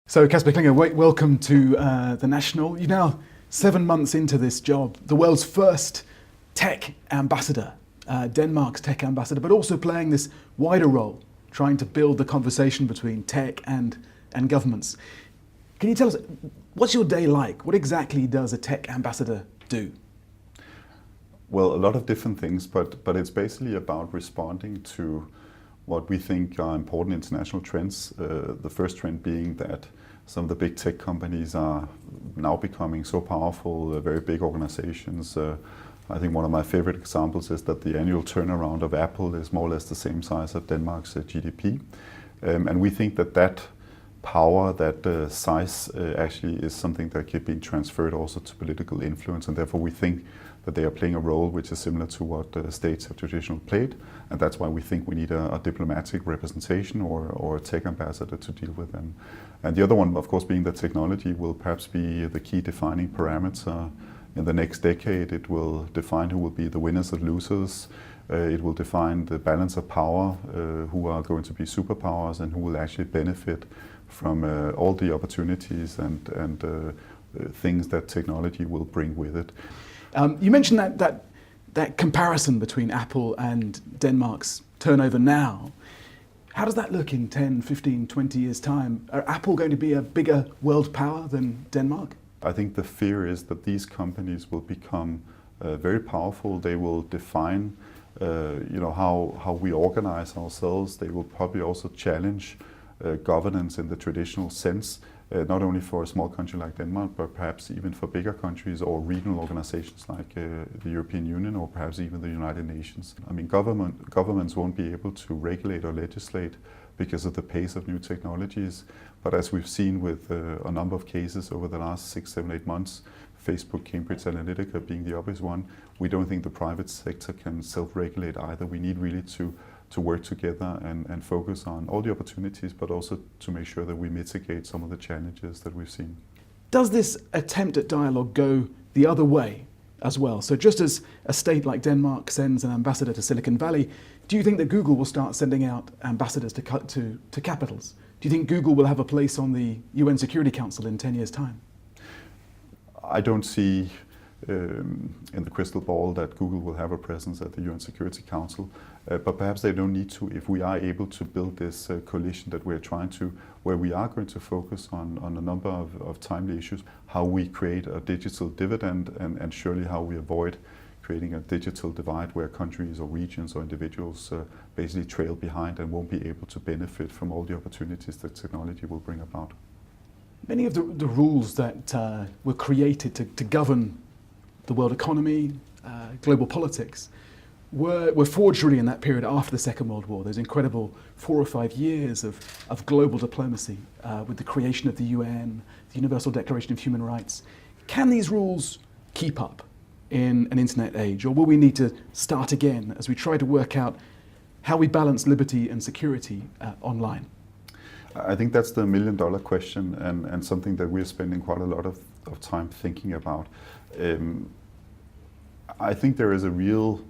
So Casper Klynge, welcome to the National. You're now 7 months into this job, the world's first tech ambassador, Denmark's tech ambassador, but also playing this wider role, trying to build the conversation between tech and governments. Can you tell us, what's your day like? What exactly does a tech ambassador do? Well, a lot of different things, but it's basically about responding to what we think are important international trends. The first trend being that some of the big tech companies are now becoming so powerful, very big organizations. I think one of my favorite examples is that the annual turnaround of Apple is more or less the same size as Denmark's GDP. And we think that power, that size actually is something that can be transferred also to political influence, and therefore we think that they are playing a role which is similar to what states have traditionally played, and that's why we think we need a diplomatic representation or a tech ambassador to deal with them. And the other one, of course, being that technology will perhaps be the key defining parameter in the next decade. It will define who will be the winners and losers. It will define the balance of power, who are going to be superpowers and who will actually benefit from all the opportunities and things that technology will bring with it. You mentioned that comparison between Apple and Denmark's turnover now. How does that look in 10, 15, 20 years' time? Are Apple going to be a bigger world power than Denmark? I think the fear is that these companies will become very powerful. They will define how we organize ourselves. They will probably also challenge governance in the traditional sense, not only for a small country like Denmark, but perhaps even for bigger countries or regional organizations like the European Union or perhaps even the United Nations. I mean, governments won't be able to regulate or legislate because of the pace of new technologies. But as we've seen with a number of cases over the last 6, 7, 8 months, Facebook, Cambridge Analytica being the obvious one, we don't think the private sector can self-regulate either. We need really to work together and focus on all the opportunities, but also to make sure that we mitigate some of the challenges that we've seen. Does this attempt at dialogue go the other way as well? So just as a state like Denmark sends an ambassador to Silicon Valley, do you think that Google will start sending out ambassadors to capitals? Do you think Google will have a place on the UN Security Council in 10 years' time? I don't see in the crystal ball that Google will have a presence at the UN Security Council, but perhaps they don't need to if we are able to build this coalition that we're trying to, where we are going to focus on a number of timely issues, how we create a digital dividend and surely how we avoid creating a digital divide where countries or regions or individuals basically trail behind and won't be able to benefit from all the opportunities that technology will bring about. Many of the rules that were created to govern the world economy, global politics, were forged really in that period after the Second World War. Those incredible 4 or 5 years of global diplomacy with the creation of the UN, the Universal Declaration of Human Rights. Can these rules keep up in an internet age, or will we need to start again as we try to work out how we balance liberty and security online? I think that's the million-dollar question and something that we're spending quite a lot of time thinking about. I think there is a real,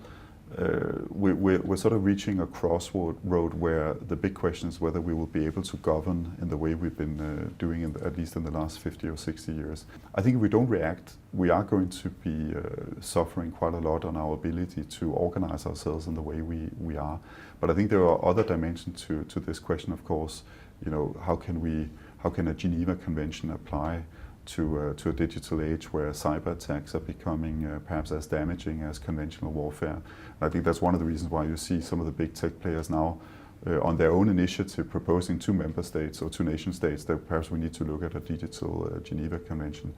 we're sort of reaching a crossroad where the big question is whether we will be able to govern in the way we've been doing at least in the last 50 or 60 years. I think if we don't react, we are going to be suffering quite a lot on our ability to organize ourselves in the way we are. But I think there are other dimensions to this question, of course. You know, how can a Geneva Convention apply to a digital age where cyber attacks are becoming perhaps as damaging as conventional warfare? I think that's one of the reasons why you see some of the big tech players now on their own initiative proposing to member states or to nation states that perhaps we need to look at a digital Geneva Convention.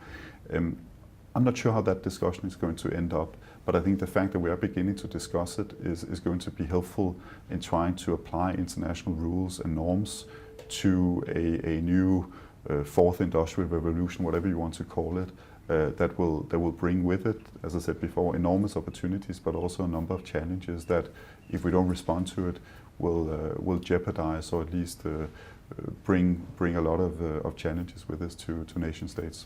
I'm not sure how that discussion is going to end up, but I think the fact that we are beginning to discuss it is going to be helpful in trying to apply international rules and norms to a new fourth industrial revolution, whatever you want to call it, that will bring with it, as I said before, enormous opportunities, but also a number of challenges that, if we don't respond to it, will jeopardize or at least bring a lot of challenges with us to nation states.